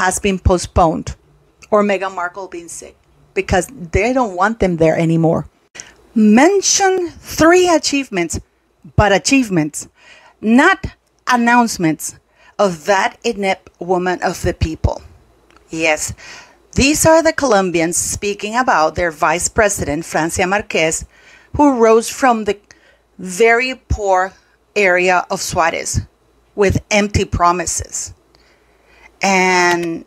has been postponed, or Meghan Markle being sick, because they don't want them there anymore. Mention 3 achievements, but achievements, not announcements, of that inept woman of the people. Yes, these are the Colombians speaking about their vice president, Francia Marquez, who rose from the very poor area of Suarez with empty promises. And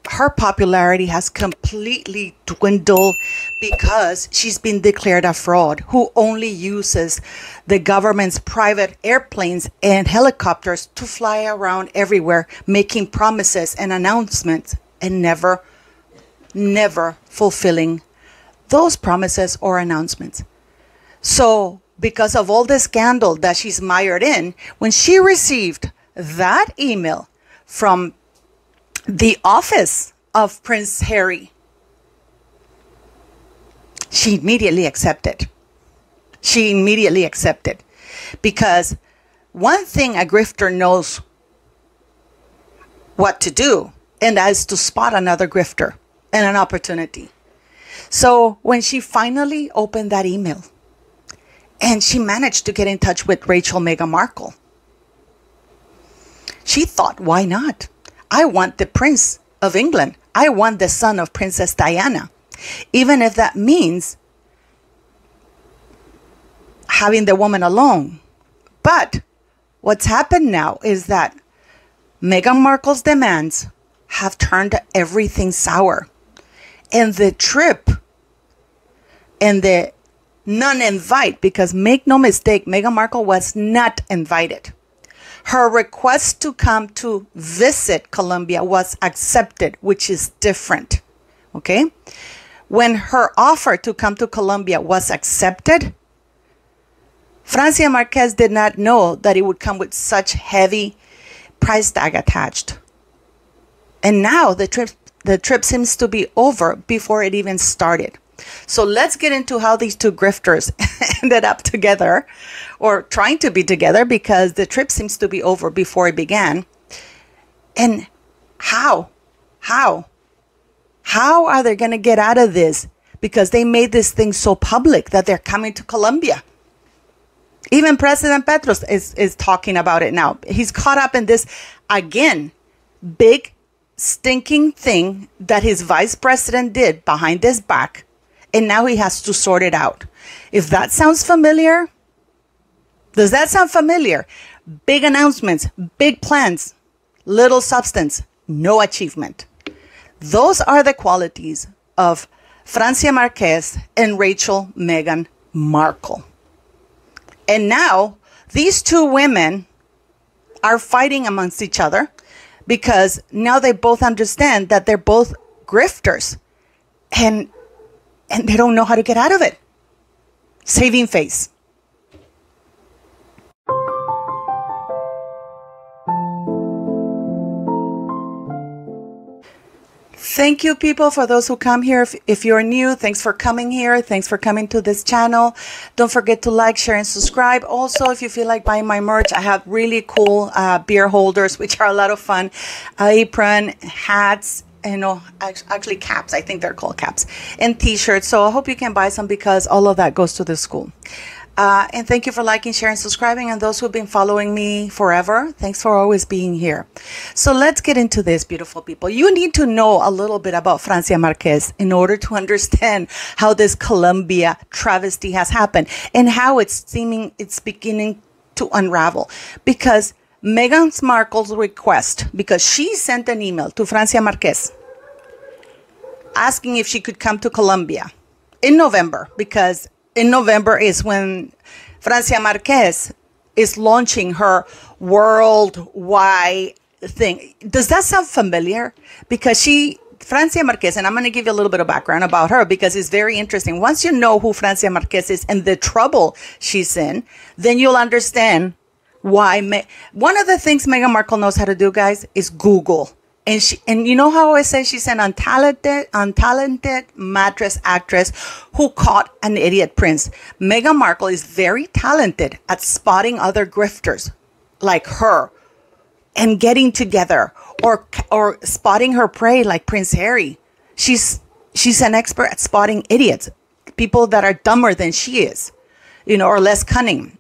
her popularity has completely dwindled because she's been declared a fraud who only uses the government's private airplanes and helicopters to fly around everywhere, making promises and announcements and never fulfilling those promises or announcements. So because of all the scandal that she's mired in, when she received that email from the office of Prince Harry, she immediately accepted. Because one thing a grifter knows what to do, and that is to spot another grifter and an opportunity. So when she finally opened that email and she managed to get in touch with Meghan Markle, she thought, why not? I want the Prince of England. I want the son of Princess Diana, even if that means having the woman alone. But what's happened now is that Meghan Markle's demands have turned everything sour. And the trip and the non-invite, because make no mistake, Meghan Markle was not invited. Her request to come to visit Colombia was accepted, which is different. Okay? When her offer to come to Colombia was accepted, Francia Marquez did not know that it would come with such heavy price tag attached. And now the trip seems to be over before it even started. So let's get into how these two grifters ended up together, or trying to be together, because the trip seems to be over before it began. And how are they going to get out of this? Because they made this thing so public that they're coming to Colombia. Even President Petro is talking about it now. He's caught up in this, again, big stinking thing that his vice president did behind his back. And now he has to sort it out. If that sounds familiar, does that sound familiar? Big announcements, big plans, little substance, no achievement. Those are the qualities of Francia Marquez and Meghan Markle. And now these two women are fighting amongst each other because now they both understand that they're both grifters. And they don't know how to get out of it. Saving face. Thank you, people, for those who come here. If you're new, thanks for coming here. Thanks for coming to this channel. Don't forget to like, share, and subscribe. Also, if you feel like buying my merch, I have really cool beer holders, which are a lot of fun. Apron, hats, actually caps. I think they're called caps, and t-shirts. So I hope you can buy some, because all of that goes to the school. And thank you for liking, sharing, subscribing. And those who've been following me forever, thanks for always being here. So let's get into this, beautiful people. You need to know a little bit about Francia Marquez in order to understand how this Colombia travesty has happened and how it's beginning to unravel. Because Meghan Markle's request, because she sent an email to Francia Marquez asking if she could come to Colombia in November, because in November is when Francia Marquez is launching her worldwide thing. Does that sound familiar? Because Francia Marquez, and I'm going to give you a little bit of background about her because it's very interesting. Once you know who Francia Marquez is and the trouble she's in, then you'll understand why. One of the things Meghan Markle knows how to do, guys, is Google. And you know how I say she's an untalented mattress actress who caught an idiot prince. Meghan Markle is very talented at spotting other grifters like her and getting together or spotting her prey like Prince Harry. She's an expert at spotting idiots, people that are dumber than she is, or less cunning.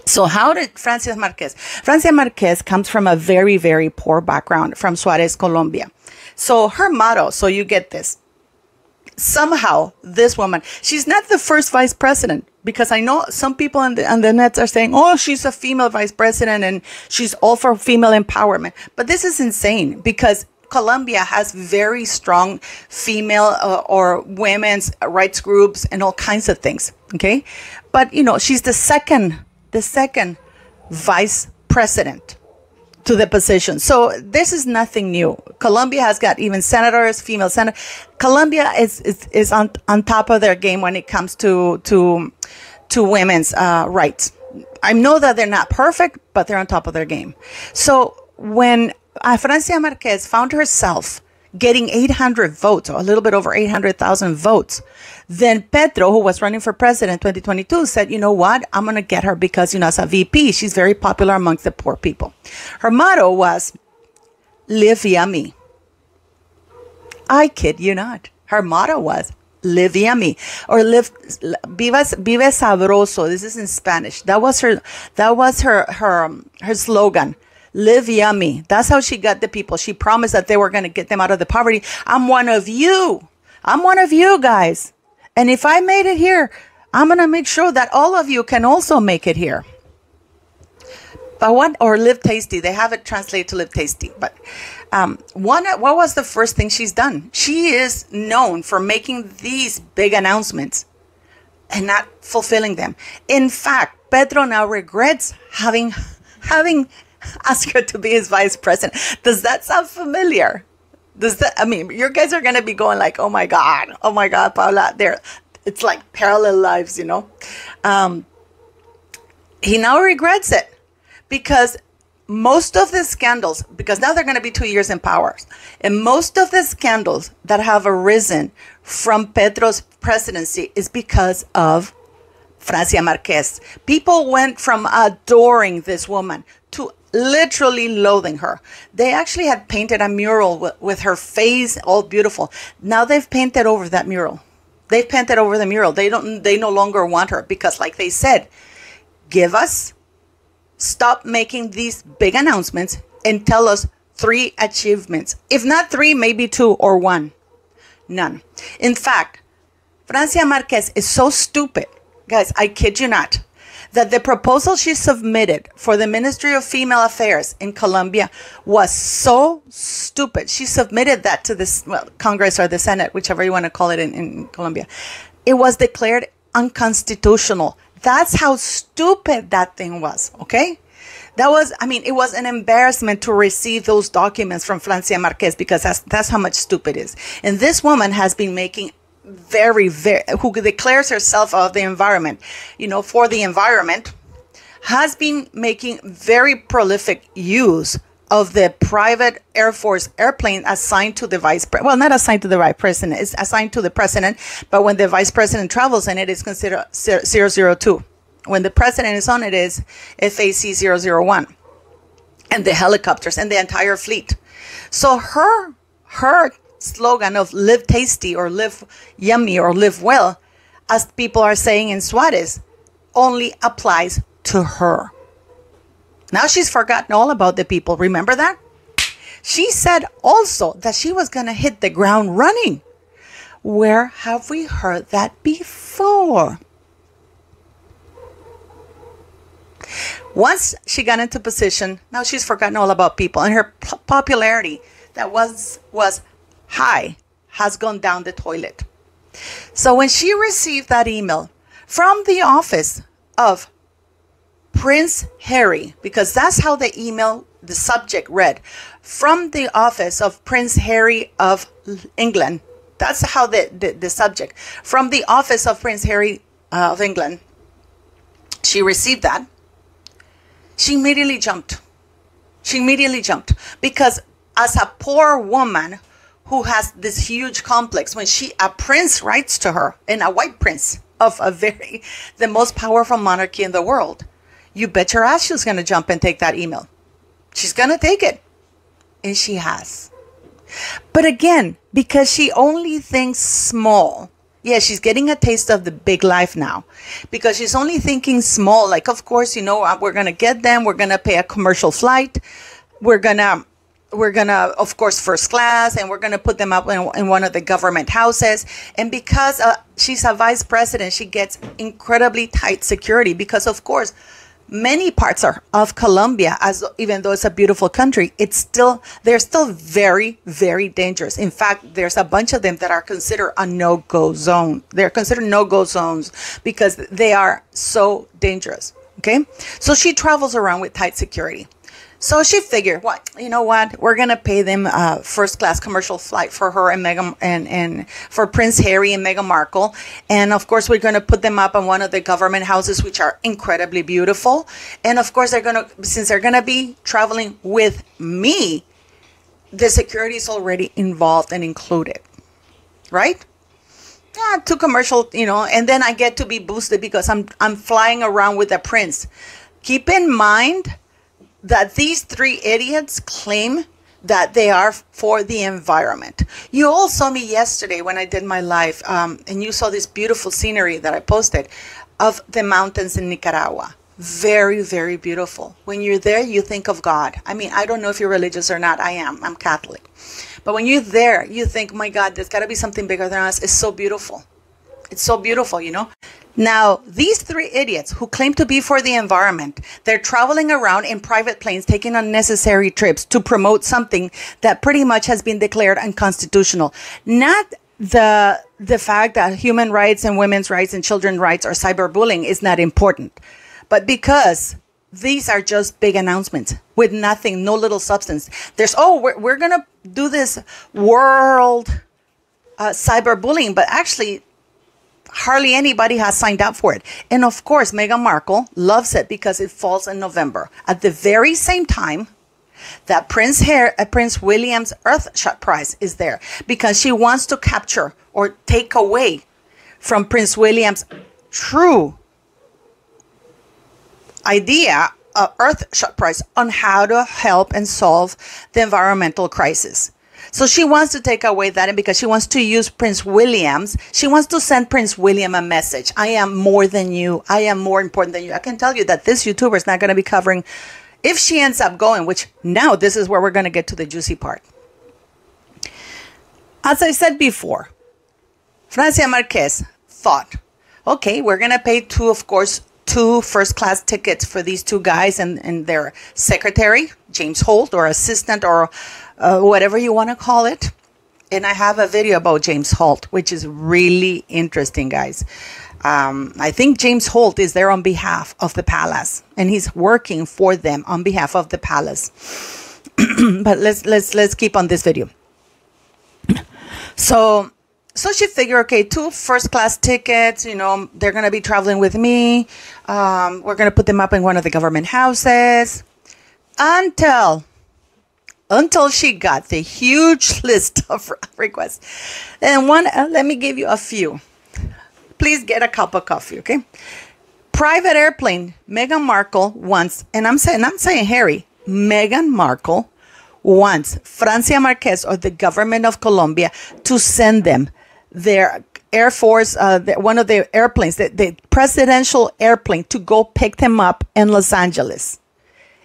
So how did Francia Marquez? Francia Marquez comes from a very, very poor background from Suarez, Colombia. So her motto, so you get this. Somehow, this woman, she's not the first vice president, because I know some people on the net are saying, oh, she's a female vice president and she's all for female empowerment. But this is insane, because Colombia has very strong female or women's rights groups and all kinds of things. Okay. But, she's the second vice president to the position. So this is nothing new. Colombia has got even senators, female senators. Colombia is on top of their game when it comes to women's rights. I know that they're not perfect, but they're on top of their game. So when Francia Marquez found herself getting 800 votes, or a little bit over 800,000 votes, then Petro, who was running for president in 2022, said, you know what, I'm going to get her because, as a VP, she's very popular amongst the poor people. Her motto was, live yummy. I kid you not. Her motto was, live yummy, or vive sabroso. This is in Spanish. That was her slogan. Live yummy. That's how she got the people. She promised that they were going to get them out of the poverty. I'm one of you. I'm one of you guys. And if I made it here, I'm going to make sure that all of you can also make it here. But or live tasty. They have it translated to live tasty. But what was the first thing she's done? She is known for making these big announcements and not fulfilling them. In fact, Petro now regrets having asked her to be his vice president. Does that sound familiar? You guys are going to be going like, oh my God, Paula, it's like parallel lives, He now regrets it because most of the scandals, because now they're going to be 2 years in power, and most of the scandals that have arisen from Petro's presidency is because of Francia Marquez. People went from adoring this woman to literally loathing her. They actually had painted a mural with her face all beautiful. Now they've painted over that mural. They no longer want her because, like they said, stop making these big announcements and tell us 3 achievements. If not 3, maybe 2 or 1. None. In fact, Francia Marquez is so stupid, guys, I kid you not, that the proposal she submitted for the Ministry of Female Affairs in Colombia was so stupid. She submitted that to Congress or the Senate, whichever you want to call it in Colombia. It was declared unconstitutional. That's how stupid that thing was, okay? It was an embarrassment to receive those documents from Francia Marquez because that's how much stupid it is. And this woman has been making who declares herself of the environment, for the environment, has been making very prolific use of the private Air Force airplane assigned to the not assigned to the vice president, it's assigned to the president, but when the vice president travels in it, it's considered 002. When the president is on it, is FAC 001. And the helicopters and the entire fleet. So her slogan of live tasty or live yummy or live well, as people are saying in Suarez, only applies to her. Now she's forgotten all about the people. Remember that? She said also that she was going to hit the ground running. Where have we heard that before? Once she got into position, now she's forgotten all about people, and her popularity that was high has gone down the toilet. So when she received that email from the office of Prince Harry, because that's how the subject read, from the office of Prince Harry of England. That's how the subject, from the office of Prince Harry of England, she received that. She immediately jumped. Because as a poor woman who has this huge complex, when a prince writes to her, and a white prince of the most powerful monarchy in the world, you bet your ass she's going to jump and take that email. She's going to take it. and she has. But again, because she only thinks small. Yeah, she's getting a taste of the big life now because she's only thinking small. Like, of course, you know, we're going to get them. We're going to pay a commercial flight. We're going to, of course, first class, and we're going to put them up in one of the government houses. And because she's a vice president, she gets incredibly tight security because, of course, many parts of Colombia, even though it's a beautiful country, they're still very, very dangerous. In fact, there's a bunch of them that are considered a no-go zone. They're considered no-go zones because they are so dangerous. Okay, so she travels around with tight security. So she figured, you know what? We're gonna pay them first class commercial flight for her and Meghan and for Prince Harry and Meghan Markle, and of course we're gonna put them up in one of the government houses, which are incredibly beautiful. And of course since they're gonna be traveling with me, the security is already involved and included, right? Yeah, too commercial, you know. And then I get to be boosted because I'm flying around with the prince. Keep in mind that these three idiots claim that they are for the environment. You all saw me yesterday when I did my live, and you saw this beautiful scenery that I posted of the mountains in Nicaragua. Very, very beautiful. When you're there, you think of God. I mean, I don't know if you're religious or not. I am. I'm Catholic. But when you're there, you think, my God, there's got to be something bigger than us. It's so beautiful. It's so beautiful, you know. Now, these three idiots who claim to be for the environment, they're traveling around in private planes, taking unnecessary trips to promote something that pretty much has been declared unconstitutional. Not the fact that human rights and women's rights and children's rights or cyberbullying is not important, but because these are just big announcements with nothing, no little substance. We're going to do this world cyberbullying, but actually hardly anybody has signed up for it. And of course, Meghan Markle loves it because it falls in November, at the very same time that Prince William's Earthshot Prize is there, because she wants to capture or take away from Prince William's true idea of Earthshot Prize on how to help and solve the environmental crisis. So she wants to take away that, and because she wants to use Prince William's, she wants to send Prince William a message. I am more than you. I am more important than you. I can tell you that this YouTuber is not going to be covering, if she ends up going, which now this is where we're going to get to the juicy part. As I said before, Francia Marquez thought, okay, we're going to pay two first-class tickets for these two guys and their secretary, James Holt, or assistant, or whatever you want to call it. And I have a video about James Holt, which is really interesting, guys. I think James Holt is there on behalf of the palace, and he's working for them on behalf of the palace. But let's keep on this video. So she figured, okay, two first-class tickets, you know, they're going to be traveling with me. We're going to put them up in one of the government houses until she got the huge list of requests. And let me give you a few. Please get a cup of coffee, okay? Private airplane. Meghan Markle wants, and I'm saying Harry, Meghan Markle wants Francia Marquez or the government of Colombia to send them their Air Force, one of their airplanes, the presidential airplane, to go pick them up in Los Angeles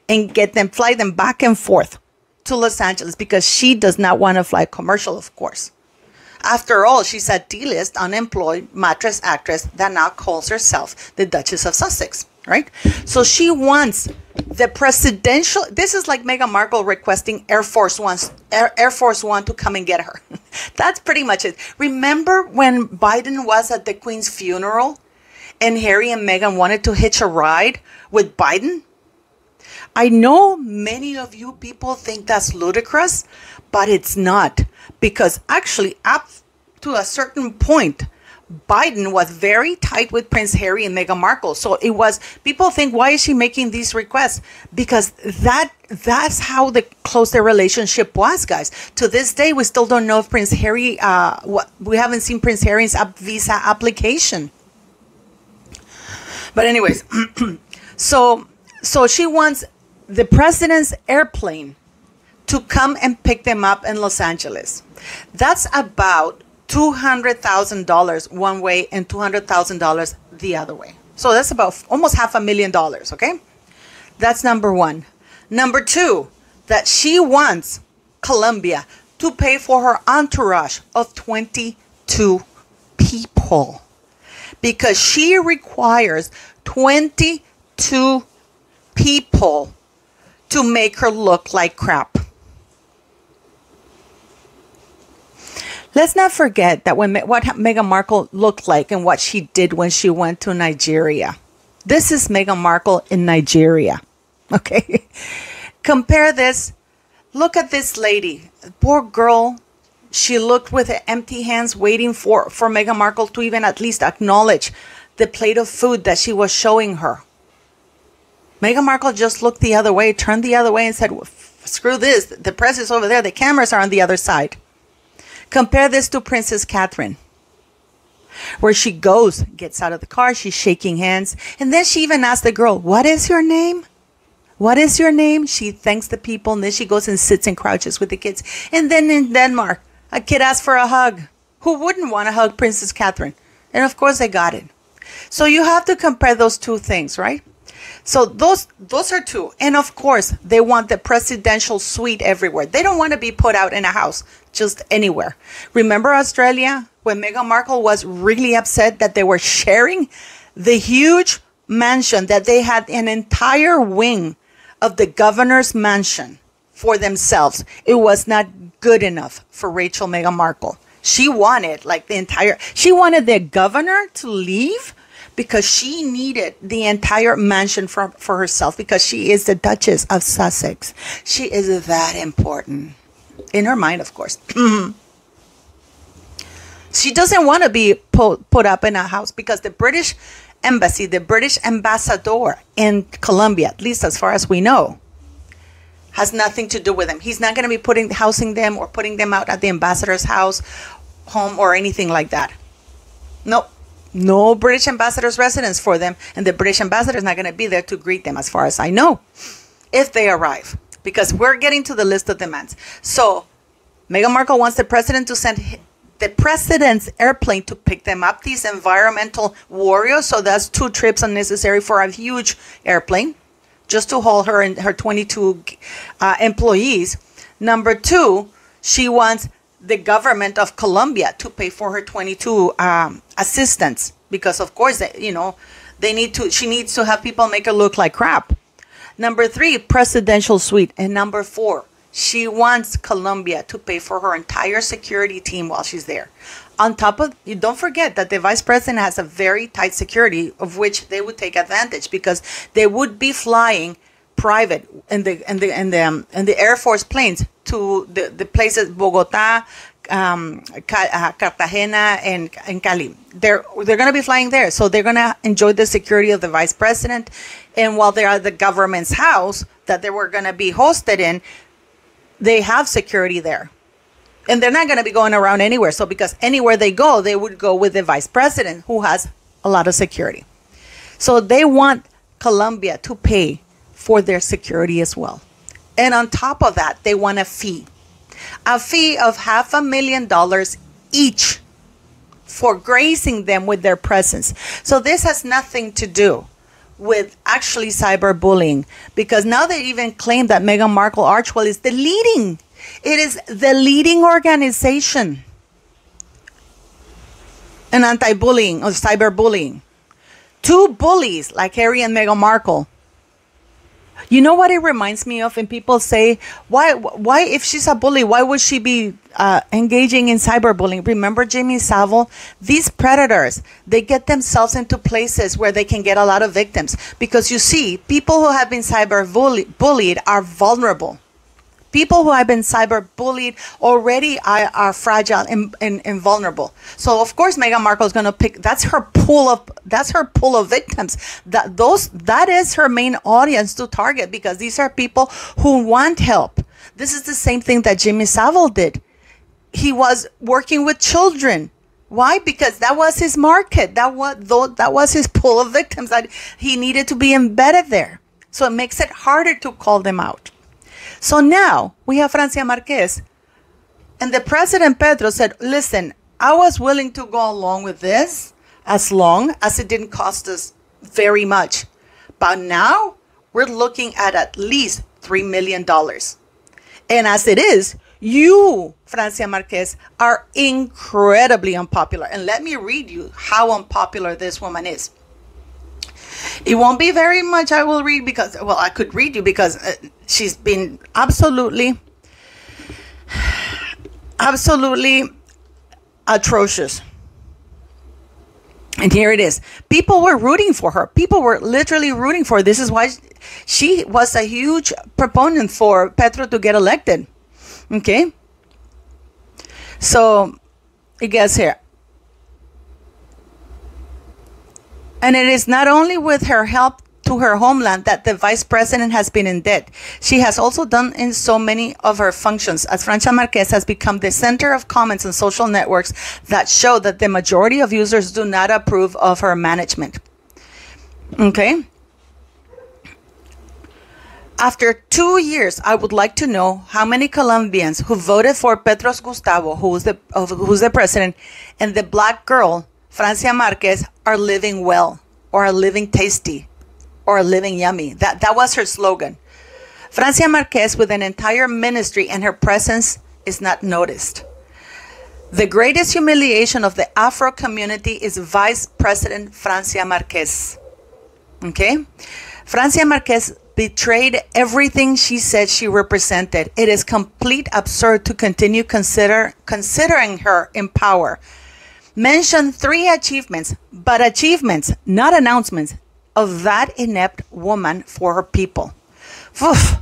and fly them back and forth to Los Angeles, because she does not want to fly commercial, of course. After all, she's a D-list, unemployed mattress actress that now calls herself the Duchess of Sussex, right? So she wants the presidential. This is like Meghan Markle requesting Air Force One to come and get her. That's pretty much it. Remember when Biden was at the Queen's funeral and Harry and Meghan wanted to hitch a ride with Biden? I know many of you people think that's ludicrous, but it's not. Because actually, up to a certain point, Biden was very tight with Prince Harry and Meghan Markle. So it was, people think, why is she making these requests? Because that's how close their relationship was, guys. To this day, we still don't know if Prince Harry, we haven't seen Prince Harry's visa application. But anyways, so she wants the president's airplane to come and pick them up in Los Angeles. That's about $200,000 one way and $200,000 the other way. So that's about almost $500,000, okay? That's number one. Number two, that she wants Colombia to pay for her entourage of 22 people, because she requires 22 people to make her look like crap. Let's not forget that what Meghan Markle looked like and what she did when she went to Nigeria. This is Meghan Markle in Nigeria. Okay? Compare this. Look at this lady. Poor girl. She looked with empty hands waiting for Meghan Markle to even at least acknowledge the plate of food that she was showing her. Meghan Markle just looked the other way, turned the other way and said, screw this. The press is over there. The cameras are on the other side. Compare this to Princess Catherine, where she goes, gets out of the car, she's shaking hands, and then she even asks the girl, what is your name? What is your name? She thanks the people, and then she goes and sits and crouches with the kids. And then in Denmark, a kid asked for a hug. Who wouldn't want to hug Princess Catherine? And of course they got it. So you have to compare those two things, right? So those are two. And of course, they want the presidential suite everywhere. They don't want to be put out in a house just anywhere. Remember Australia, when Meghan Markle was really upset that they were sharing the huge mansion, that they had an entire wing of the governor's mansion for themselves. It was not good enough for Meghan Markle. She wanted she wanted the governor to leave, because she needed the entire mansion for herself, because she is the Duchess of Sussex. She is that important. In her mind, of course. She doesn't want to be put up in a house, because the British embassy, the British ambassador in Colombia, at least as far as we know, has nothing to do with them. He's not going to be housing them or putting them out at the ambassador's home or anything like that. Nope. No British ambassador's residence for them, and the British ambassador is not going to be there to greet them, as far as I know, if they arrive, because we're getting to the list of demands. So Meghan Markle wants the president to send the president's airplane to pick them up, these environmental warriors. So that's 2 trips unnecessary for a huge airplane just to haul her and her 22 employees. Number 2, she wants the government of Colombia to pay for her 22 assistants, because of course, she needs to have people make her look like crap. Number 3, presidential suite. And number 4, she wants Colombia to pay for her entire security team while she's there. On top of, don't forget that the vice president has a very tight security, of which they would take advantage, because they would be flying private in the Air Force planes to the places Bogota, Cartagena, and Cali. They're going to be flying there, so they're going to enjoy the security of the vice president. And while they're at the government's house that they were going to be hosted in, they have security there. And they're not going to be going around anywhere. So because anywhere they go, they would go with the vice president, who has a lot of security. So they want Colombia to pay for their security as well. And on top of that, they want a fee of $500,000 each for gracing them with their presence. So this has nothing to do with actually cyberbullying, because now they even claim that Meghan Markle Archwell is the leading organization in anti-bullying or cyberbullying. 2 bullies like Harry and Meghan Markle. You know what it reminds me of? And people say, why, if she's a bully, why would she be engaging in cyberbullying? Remember Jimmy Savile? These predators, they get themselves into places where they can get a lot of victims. Because you see, people who have been bullied are vulnerable. People who have been cyberbullied already are fragile and vulnerable. So of course Meghan Markle is going to pick. That's her pool of victims. That is her main audience to target, because these are people who want help. This is the same thing that Jimmy Savile did. He was working with children. Why? Because that was his market. That was his pool of victims that he needed to be embedded there. So it makes it harder to call them out. So now we have Francia Marquez. And the President Pedro said, listen, I was willing to go along with this as long as it didn't cost us very much. But now we're looking at least $3 million. And as it is, you, Francia Marquez, are incredibly unpopular. And let me read you how unpopular this woman is. It won't be very much I will read because, well, I could read you because she's been absolutely atrocious. And here it is. People were rooting for her. People were literally rooting for her. This is why she was a huge proponent for Petro to get elected. Okay? So, it gets here. And it is not only with her help to her homeland that the vice president has been in debt. She has also done in so many of her functions, as Francia Marquez has become the center of comments on social networks that show that the majority of users do not approve of her management. Okay? After 2 years, I would like to know how many Colombians who voted for Petros Gustavo, who's the president, and the black girl, Francia Marquez, are living well, or are living tasty, or are living yummy. That was her slogan. Francia Marquez, with an entire ministry, and her presence is not noticed. The greatest humiliation of the Afro community is Vice President Francia Marquez. Okay? Francia Marquez betrayed everything she said she represented. It is complete absurd to continue considering her in power. Mention 3 achievements, but achievements, not announcements, of that inept woman for her people. Oof.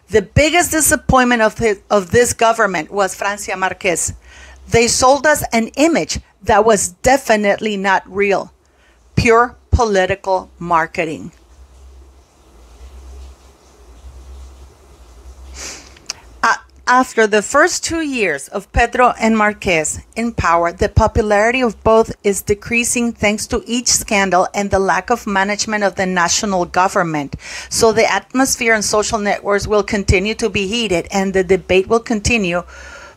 The biggest disappointment of this government was Francia Marquez. They sold us an image that was definitely not real. Pure political marketing. After the first 2 years of Pedro and Marquez in power, the popularity of both is decreasing thanks to each scandal and the lack of management of the national government. So the atmosphere on social networks will continue to be heated, and the debate will continue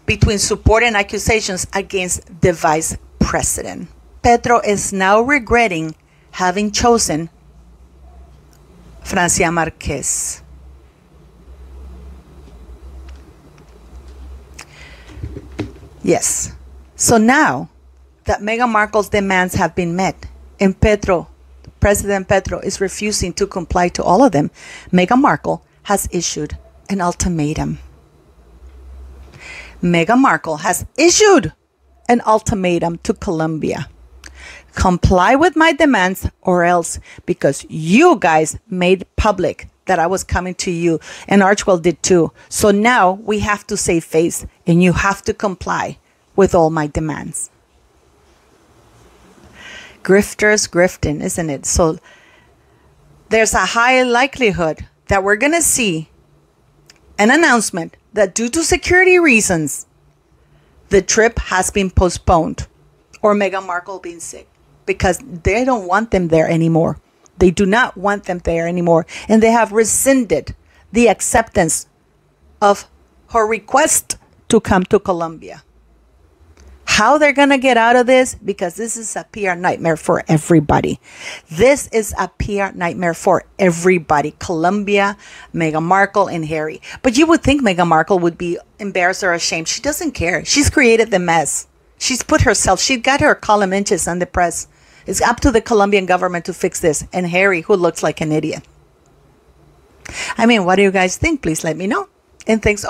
between support and accusations against the vice president. Pedro is now regretting having chosen Francia Marquez. Yes. So now that Meghan Markle's demands have been met and President Petro is refusing to comply to all of them, Meghan Markle has issued an ultimatum. Meghan Markle has issued an ultimatum to Colombia. Comply with my demands or else, because you guys made public that I was coming to you, and Archwell did too. So now we have to save face, and you have to comply with all my demands. Grifters grifting, isn't it? So there's a high likelihood that we're going to see an announcement that due to security reasons, the trip has been postponed, or Meghan Markle being sick, because they don't want them there anymore. They do not want them there anymore. And they have rescinded the acceptance of her request to come to Colombia. How they're going to get out of this? Because this is a PR nightmare for everybody. This is a PR nightmare for everybody. Colombia, Meghan Markle, and Harry. But you would think Meghan Markle would be embarrassed or ashamed. She doesn't care. She's created the mess. She's put herself, she got her column inches on the press. It's up to the Colombian government to fix this. And Harry, who looks like an idiot. I mean, what do you guys think? Please let me know. And thanks.